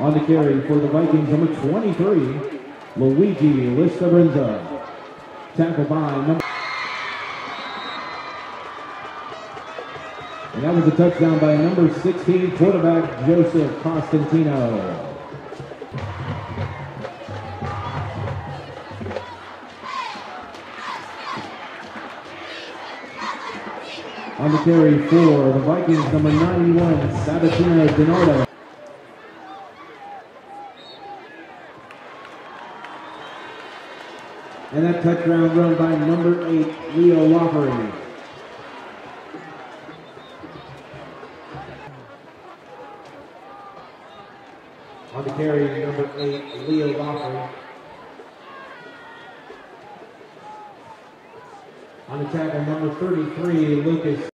On the carry for the Vikings, number 23, Luigi Listabrenza. Tackled by number... And that was a touchdown by number 16, quarterback Joseph Costantino. On the carry for the Vikings, number 91, Sabatino Denardo. And that touchdown run by number 8, Leo Loffery. On the carry, number 8, Leo Loffery. On the tackle, number 33, Lucas